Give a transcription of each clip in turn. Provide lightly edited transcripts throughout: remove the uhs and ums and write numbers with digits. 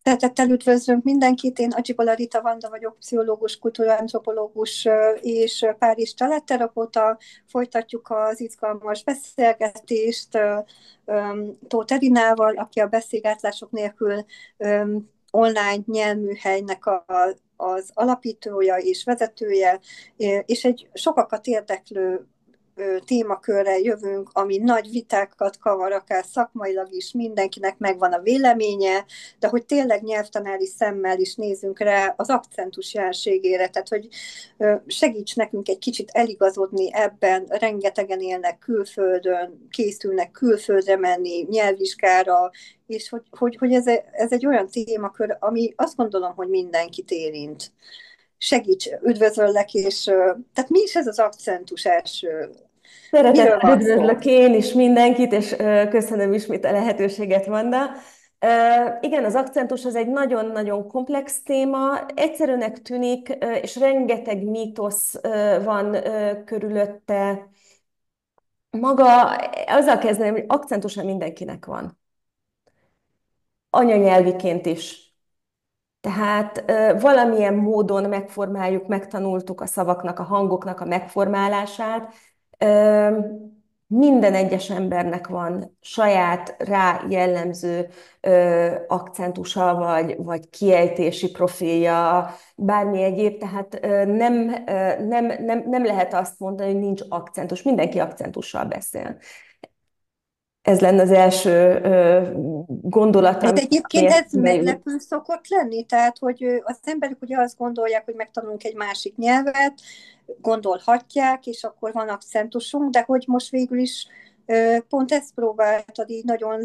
Szeretettel üdvözlünk mindenkit, én Adzsibola Rita Vanda vagyok, pszichológus, kultúrantropológus és Párizs családterapeuta. Folytatjuk az izgalmas beszélgetést Tóth Erinával, aki a Beszélgátlások nélkül online nyelvműhelynek az alapítója és vezetője, és egy sokakat érdeklő témakörre jövünk, ami nagy vitákat kavar, akár szakmailag is, mindenkinek megvan a véleménye, de hogy tényleg nyelvtanári szemmel is nézzünk rá az akcentus jelenségére, tehát hogy segíts nekünk egy kicsit eligazodni ebben, rengetegen élnek külföldön, készülnek külföldre menni, nyelvvizsgára, és hogy ez egy olyan témakör, ami azt gondolom, hogy mindenkit érint. Segíts, üdvözöllek, és tehát mi is ez az akcentus első? Miről Szeretettel van szó? üdvözlök én is mindenkit, és köszönöm ismét a lehetőséget, Vanda. Igen, az akcentus az egy nagyon-nagyon komplex téma, egyszerűnek tűnik, és rengeteg mítosz van körülötte. Maga, azzal kezdeném, hogy akcentusa mindenkinek van, anyanyelviként is. Tehát valamilyen módon megformáljuk, megtanultuk a szavaknak, a hangoknak a megformálását. Ö, Minden egyes embernek van saját rá jellemző akcentusa, vagy kiejtési profilja, bármi egyéb, tehát nem lehet azt mondani, hogy nincs akcentus. Mindenki akcentussal beszél. Ez lenne az első gondolat, De egyébként amiért ez eszembe jut. meglepő szokott lenni, tehát hogy az emberek ugye azt gondolják, hogy megtanulunk egy másik nyelvet, gondolhatják, és akkor van akcentusunk, de hogy most végül is pont ezt próbáltad így nagyon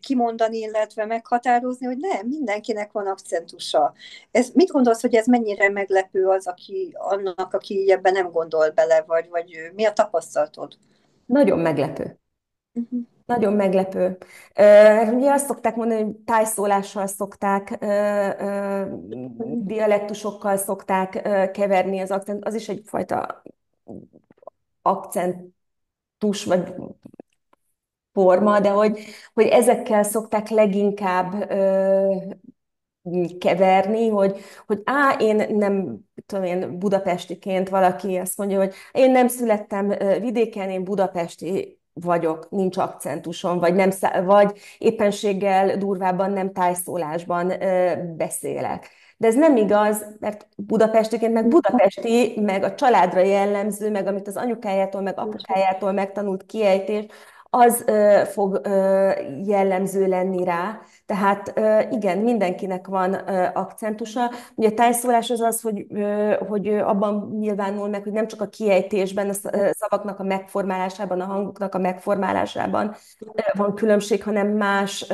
kimondani, illetve meghatározni, hogy nem, mindenkinek van akcentusa. Mit gondolsz, hogy ez mennyire meglepő az, aki ebben nem gondol bele, vagy mi a tapasztalatod? Nagyon meglepő. Uh-huh. Nagyon meglepő. Ugye azt szokták mondani, hogy tájszólással szokták, dialektusokkal szokták keverni az akcent. Az is egyfajta akcentus vagy forma, de hogy ezekkel szokták leginkább keverni, hogy én nem, tudom én, budapestiként valaki azt mondja, hogy én nem születtem vidéken, én budapesti vagyok, nincs akcentusom, vagy, nem, vagy éppenséggel durvábban nem tájszólásban beszélek. De ez nem igaz, mert budapestiként, meg budapesti, meg a családra jellemző, meg amit az anyukájától, meg apukájától megtanult kiejtés, az fog jellemző lenni rá. Tehát igen, mindenkinek van akcentusa. Ugye a tájszólás az az, hogy abban nyilvánul meg, hogy nem csak a kiejtésben, a szavaknak a megformálásában, a hangoknak a megformálásában van különbség, hanem más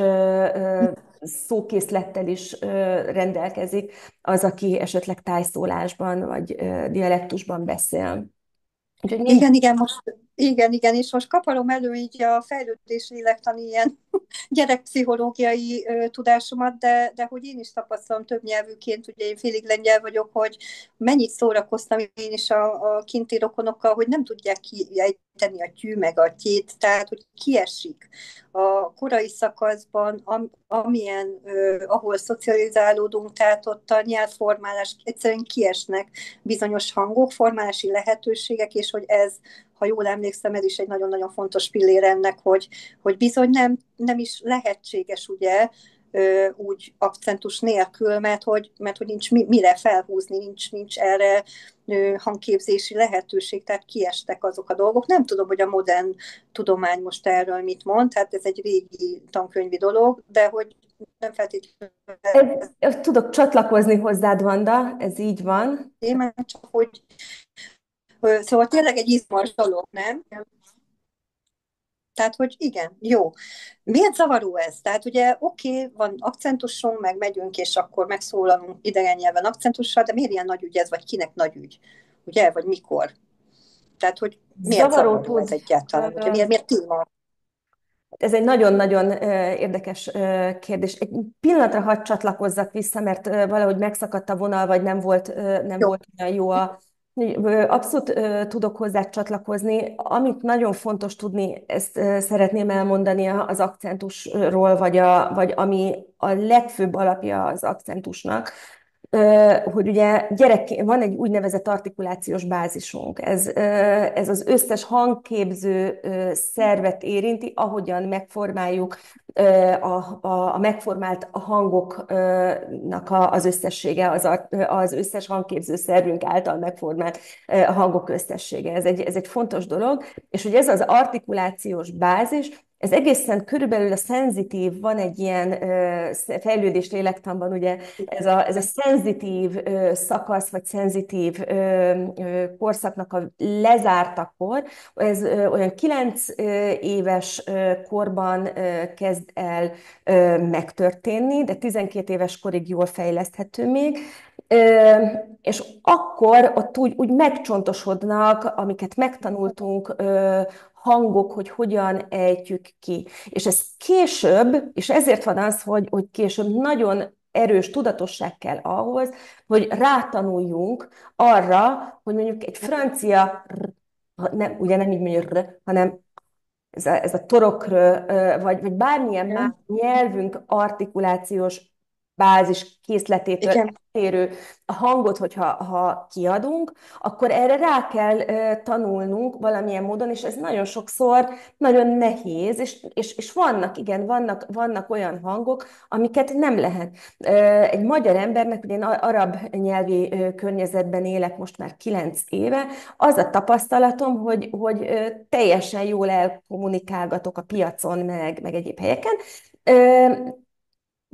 szókészlettel is rendelkezik az, aki esetleg tájszólásban vagy dialektusban beszél. Úgyhogy Igen, igen, igen, és most kaparom elő így a fejlődés lélektani ilyen gyerekpszichológiai tudásomat, de hogy én is tapasztalom több nyelvűként, ugye én félig lengyel vagyok, hogy mennyit szórakoztam én is a kinti rokonokkal, hogy nem tudják kiejteni a tyű meg a tyét, tehát hogy kiesik a korai szakaszban, amilyen, ahol szocializálódunk, tehát ott a nyelvformálás egyszerűen kiesnek bizonyos hangok, formálási lehetőségek, és hogy ez, ha jól emlékszem, ez is egy nagyon-nagyon fontos pillér ennek, hogy bizony nem is lehetséges, ugye, úgy akcentus nélkül, mert hogy nincs mire felhúzni, nincs erre hangképzési lehetőség, tehát kiestek azok a dolgok. Nem tudom, hogy a modern tudomány most erről mit mond, hát ez egy régi tankönyvi dolog, de hogy nem feltétlenül tudok csatlakozni hozzád, Vanda, ez így van. témán, csak hogy szóval tényleg egy izmos dolog, nem? Tehát, hogy igen, jó. Miért zavaró ez? Tehát ugye oké, van akcentusunk, meg megyünk, és akkor megszólalunk idegen nyelven akcentussal, de miért ilyen nagy ügy ez, vagy kinek nagy ügy? Ugye, vagy mikor? Tehát, hogy miért Zavaró zavaró ez tud. egyáltalán? Ugye, miért téma? Ez egy nagyon-nagyon érdekes kérdés. Egy pillanatra hadd csatlakozzak vissza, mert valahogy megszakadt a vonal, vagy nem volt Jó. olyan jó Abszolút tudok hozzá csatlakozni. Amit nagyon fontos tudni, ezt szeretném elmondani az akcentusról, vagy ami a legfőbb alapja az akcentusnak, hogy ugye van egy úgynevezett artikulációs bázisunk. Ez az összes hangképző szervet érinti, ahogyan megformáljuk a megformált hangoknak az összessége, az összes hangképző szervünk által megformált hangok összessége. Ez egy fontos dolog, és hogy ez az artikulációs bázis, ez egészen körülbelül a szenzitív, van egy ilyen fejlődés lélektanban, ugye ez a szenzitív szakasz, vagy szenzitív korszaknak a lezártakor, ez olyan 9 éves korban kezd el megtörténni, de 12 éves korig jól fejleszthető még, és akkor ott úgy megcsontosodnak, amiket megtanultunk, hangok, hogy hogyan ejtjük ki. És ez később, és ezért van az, hogy később nagyon erős tudatosság kell ahhoz, hogy rátanuljunk arra, hogy mondjuk egy francia, nem, ugye nem így mondjuk hanem ez a torokra, vagy bármilyen más Igen. nyelvünk artikulációs bázis készletétől Igen. eltérő a hangot, hogyha kiadunk, akkor erre rá kell tanulnunk valamilyen módon, és ez nagyon sokszor nagyon nehéz, és vannak, igen, vannak olyan hangok, amiket nem lehet. Egy magyar embernek, ugye én arab nyelvi környezetben élek most már 9 éve, az a tapasztalatom, hogy teljesen jól elkommunikálgatok a piacon, meg egyéb helyeken.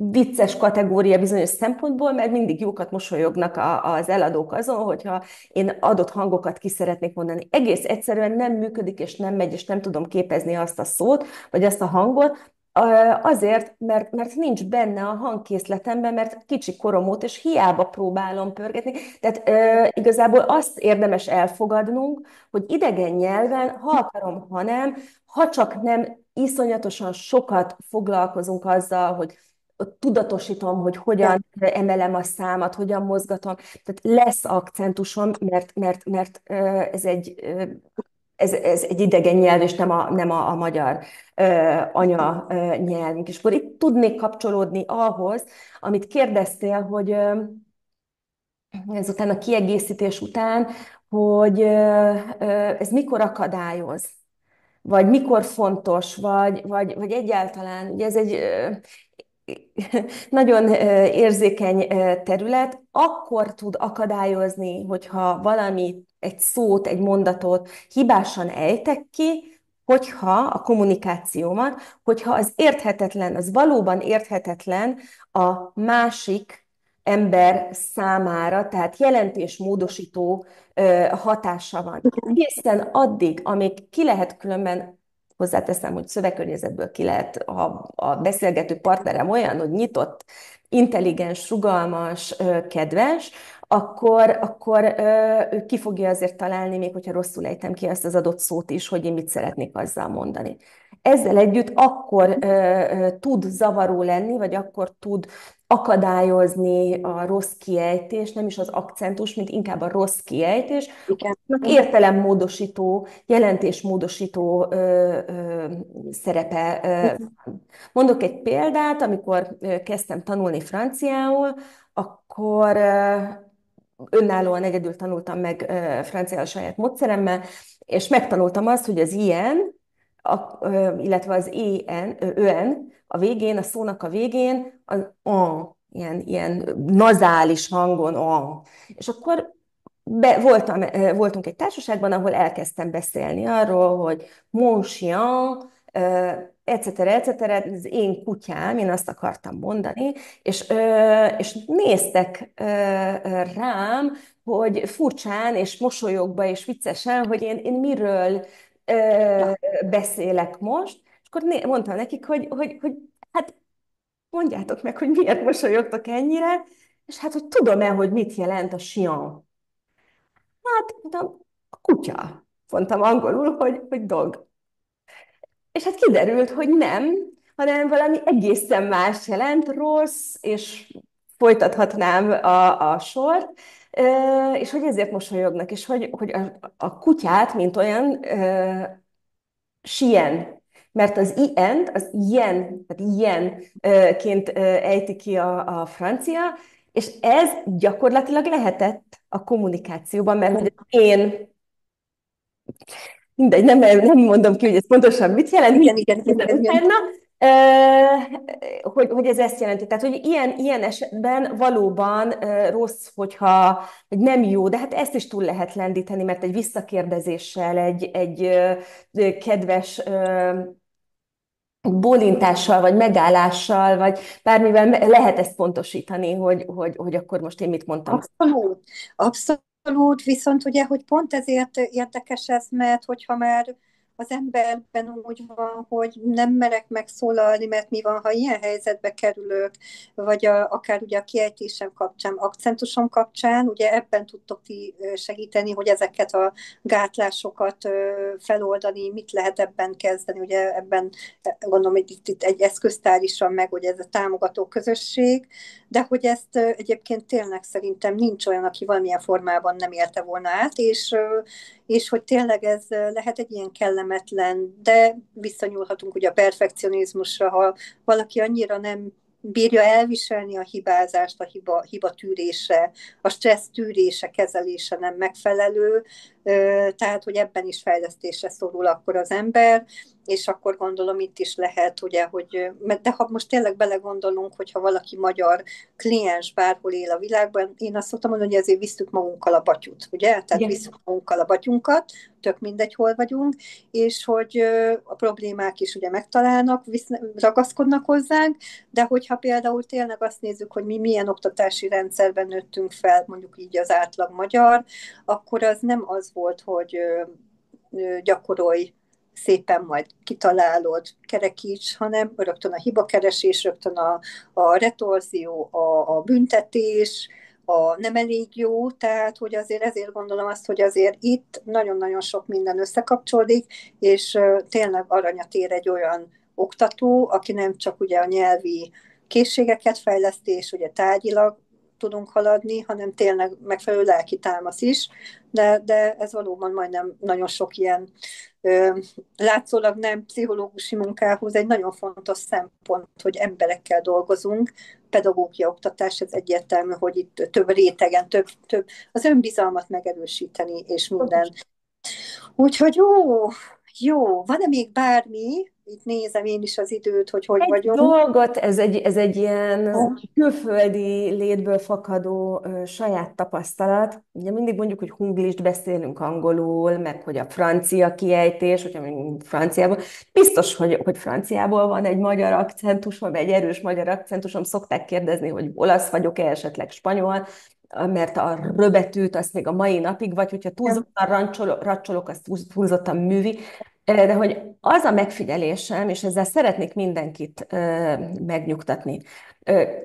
Vicces kategória bizonyos szempontból, mert mindig jókat mosolyognak az eladók azon, hogyha én adott hangokat ki szeretnék mondani. Egész egyszerűen nem működik, és nem megy, és nem tudom képezni azt a szót, vagy azt a hangot, azért, mert nincs benne a hangkészletemben, mert kicsi korom óta, és hiába próbálom pörgetni. Tehát igazából azt érdemes elfogadnunk, hogy idegen nyelven, ha akarom, ha nem, ha csak nem iszonyatosan sokat foglalkozunk azzal, hogy tudatosítom, hogy hogyan emelem a számat, hogyan mozgatom. Tehát lesz akcentusom, mert ez egy idegen nyelv, és nem a magyar anya nyelvünk. És akkor itt tudnék kapcsolódni ahhoz, amit kérdeztél, hogy ezután a kiegészítés után, hogy ez mikor akadályoz, vagy mikor fontos, vagy egyáltalán, ugye ez egy nagyon érzékeny terület, akkor tud akadályozni, hogyha valami, egy szót, egy mondatot hibásan ejtek ki, hogyha a kommunikációmat, hogyha az érthetetlen, az valóban érthetetlen a másik ember számára, tehát jelentésmódosító hatása van. Egészen addig, amíg ki lehet különben, hozzáteszem, hogy szövegkörnyezetből ki lehet, ha a beszélgető partnerem olyan, hogy nyitott, intelligens, rugalmas, kedves, akkor ő ki fogja azért találni, még hogyha rosszul ejtem ki azt az adott szót is, hogy én mit szeretnék azzal mondani. Ezzel együtt akkor tud zavaró lenni, vagy akkor tud akadályozni a rossz kiejtés, nem is az akcentus, mint inkább a rossz kiejtés, Igen. értelemmódosító, jelentésmódosító szerepe. Mondok egy példát, amikor kezdtem tanulni franciául, akkor önállóan egyedül tanultam meg franciául saját módszeremmel, és megtanultam azt, hogy az ilyen, illetve az ön, a végén, a szónak a végén, az ilyen nazális hangon, és akkor voltunk egy társaságban, ahol elkezdtem beszélni arról, hogy mon chien, etc., az én kutyám, én azt akartam mondani, és néztek rám, hogy furcsán és mosolyogva és viccesen, hogy én miről beszélek most, és akkor mondtam nekik, hogy hát mondjátok meg, hogy miért mosolyogtok ennyire, és hát, hogy tudom-e, hogy mit jelent a chien. Hát, mondtam, a kutya. Mondtam angolul, hogy dog. És hát kiderült, hogy nem, hanem valami egészen más jelent, rossz, és folytathatnám a sort. És hogy ezért mosolyognak, és hogy a kutyát, mint olyan, sien, mert az i-ent, az ilyen, tehát ilyenként ejti ki a francia, és ez gyakorlatilag lehetett a kommunikációban, mert hogy az én, mindegy, nem mondom ki, hogy ez pontosan mit jelent, Igen, igen, igen, minden igen, igen. utána, hogy ez ezt jelenti. Tehát, hogy ilyen esetben valóban rossz, hogy nem jó, de hát ezt is túl lehet lendíteni, mert egy visszakérdezéssel, egy kedves bólintással, vagy megállással, vagy bármivel lehet ezt pontosítani, hogy akkor most én mit mondtam. Abszolút, abszolút, viszont ugye, hogy pont ezért érdekes ez, mert hogyha már az emberben úgy van, hogy nem merek megszólalni, mert mi van, ha ilyen helyzetbe kerülök, vagy akár ugye a kiejtésem kapcsán, akcentusom kapcsán, ugye ebben tudtok ti segíteni, hogy ezeket a gátlásokat feloldani, mit lehet ebben kezdeni, ugye ebben gondolom, hogy itt egy eszköztár is van meg, hogy ez a támogató közösség, de hogy ezt egyébként tényleg szerintem nincs olyan, aki valamilyen formában nem élte volna át, és hogy tényleg ez lehet egy ilyen kellemetlen, de visszanyúlhatunk ugye a perfekcionizmusra, ha valaki annyira nem bírja elviselni a hibázást, a hiba tűrése, a stressz tűrése, kezelése nem megfelelő, tehát hogy ebben is fejlesztésre szorul akkor az ember, és akkor gondolom itt is lehet, ugye, hogy, de ha most tényleg belegondolunk, hogyha valaki magyar kliens bárhol él a világban, én azt szoktam mondani, hogy azért visszük magunkkal a batyut, ugye? Tehát Igen. visszük magunkkal a batyunkat, tök mindegy, hol vagyunk, és hogy a problémák is ugye megtalálnak, ragaszkodnak hozzánk, de hogyha például tényleg azt nézzük, hogy mi milyen oktatási rendszerben nőttünk fel, mondjuk így az átlag magyar, akkor az nem az volt, hogy gyakorolj, szépen majd kitalálod, kerekíts, hanem rögtön a hibakeresés, rögtön a retorzió, a büntetés, a nem elég jó, tehát hogy azért ezért gondolom azt, hogy azért itt nagyon-nagyon sok minden összekapcsolódik, és tényleg aranyat ér egy olyan oktató, aki nem csak ugye a nyelvi készségeket fejleszti, és ugye tárgyilag tudunk haladni, hanem tényleg megfelelő lelki támasz is, de ez valóban majdnem nagyon sok ilyen látszólag nem pszichológusi munkához egy nagyon fontos szempont, hogy emberekkel dolgozunk, pedagógia, oktatás, ez egyértelmű, hogy itt több rétegen, több az önbizalmat megerősíteni, és minden. Úgyhogy jó, van-e még bármi? Itt nézem én is az időt, hogy Egy vagyunk. dolgot, ez egy ilyen külföldi létből fakadó saját tapasztalat. Ugye mindig mondjuk, hogy hunglist beszélünk angolul, meg hogy a francia kiejtés, hogyha mondjuk franciából. Biztos, hogy franciából van egy magyar akcentusom, egy erős magyar akcentusom. Szokták kérdezni, hogy olasz vagyok-e, esetleg spanyol, mert a röbetűt azt még a mai napig, vagy hogyha túlzottan racsolok, azt túlzottan művi. De hogy az a megfigyelésem, és ezzel szeretnék mindenkit megnyugtatni.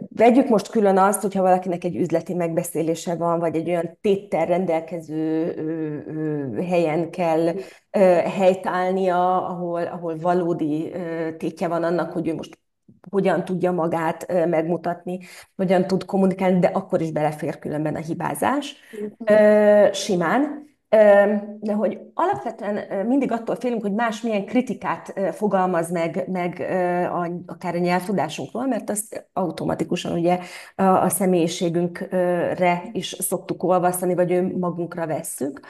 Vegyük most külön azt, hogyha valakinek egy üzleti megbeszélése van, vagy egy olyan téttel rendelkező helyen kell helytállnia, ahol valódi tétje van annak, hogy ő most hogyan tudja magát megmutatni, hogyan tud kommunikálni, de akkor is belefér különben a hibázás simán. De hogy alapvetően mindig attól félünk, hogy más milyen kritikát fogalmaz meg akár a nyelvtudásunkról, mert azt automatikusan ugye a személyiségünkre is szoktuk olvasztani, vagy magunkra vesszük.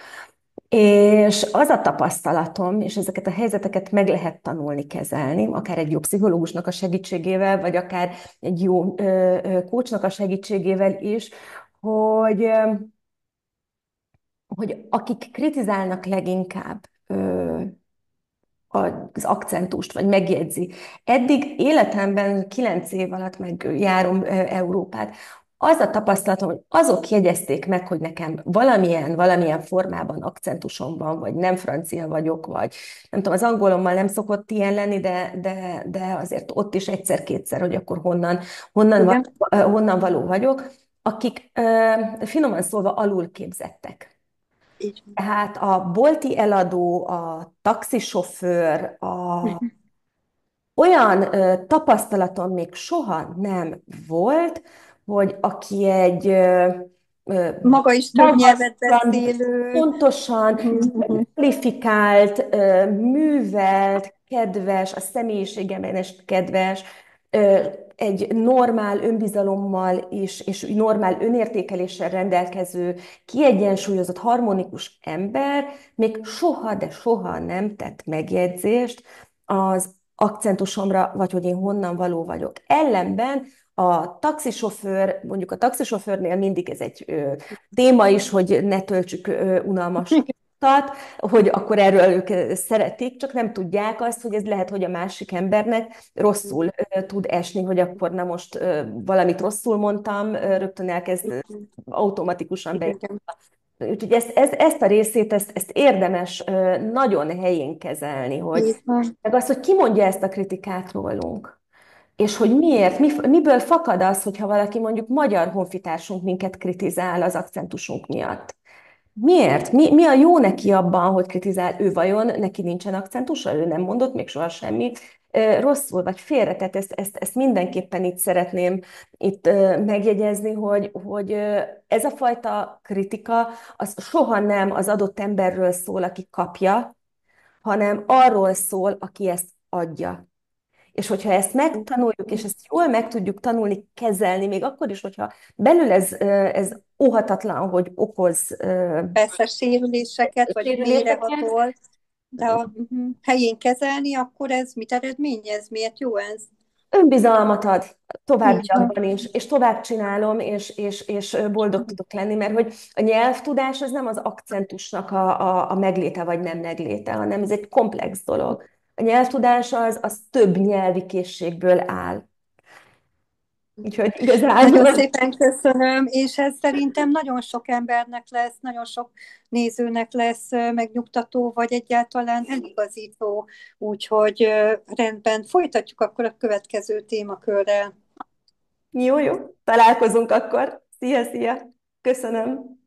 És az a tapasztalatom, és ezeket a helyzeteket meg lehet tanulni, kezelni, akár egy jó pszichológusnak a segítségével, vagy akár egy jó coachnak a segítségével is, hogy hogy akik kritizálnak leginkább az akcentust, vagy megjegyzi. Eddig életemben 9 év alatt megjárom Európát. Az a tapasztalatom, hogy azok jegyezték meg, hogy nekem valamilyen formában akcentusom van, vagy nem francia vagyok, vagy nem tudom, az angolommal nem szokott ilyen lenni, de azért ott is egyszer-kétszer, hogy akkor Igen, honnan való vagyok, akik finoman szólva alulképzettek. így Tehát a bolti eladó, a taxisofőr, olyan tapasztalatom még soha nem volt, hogy aki egy Maga is több nyelvet magasan, beszélő. pontosan Mhm. kvalifikált, művelt, kedves, a személyiségeben is kedves, egy normál önbizalommal és normál önértékeléssel rendelkező, kiegyensúlyozott, harmonikus ember még soha, de soha nem tett megjegyzést az akcentusomra, vagy hogy én honnan való vagyok. Ellenben a taxisofőr, mondjuk a taxisofőrnél mindig ez egy téma is, hogy ne töltsük unalmas utat, hogy akkor erről ők szeretik, csak nem tudják azt, hogy ez lehet, hogy a másik embernek rosszul tud esni, hogy akkor na most valamit rosszul mondtam, rögtön elkezd automatikusan be. Igen. Úgyhogy ezt a részét, ezt érdemes nagyon helyén kezelni, hogy Így van. meg azt, hogy ki mondja ezt a kritikát rólunk. És hogy miért, miből fakad az, hogyha valaki mondjuk magyar honfitársunk minket kritizál az akcentusunk miatt? Miért? Mi a jó neki abban, hogy kritizál? Ő vajon, neki nincsen akcentusa? Ő nem mondott még soha semmit rosszul, vagy félre? Tehát ezt mindenképpen itt szeretném itt megjegyezni, hogy ez a fajta kritika, az soha nem az adott emberről szól, aki kapja, hanem arról szól, aki ezt adja. És hogyha ezt megtanuljuk, és ezt jól meg tudjuk tanulni, kezelni, még akkor is, hogyha belül ez óhatatlan, hogy okoz Persze sérüléseket, vagy sérüléseket, mélyrehatol, de a helyén kezelni, akkor ez mit eredményez? Miért jó ez? önbizalmat ad Így van. továbbiakban is, és tovább csinálom, és boldog tudok lenni, mert hogy a nyelvtudás az nem az akcentusnak a megléte vagy nem megléte, hanem ez egy komplex dolog. A nyelvtudás az több nyelvi készségből áll. Úgyhogy Nagyon igazából szépen köszönöm, és ez szerintem nagyon sok embernek lesz, nagyon sok nézőnek lesz megnyugtató, vagy egyáltalán eligazító. Úgyhogy rendben, folytatjuk akkor a következő témakörrel. jó, találkozunk akkor. Szia, szia! Köszönöm!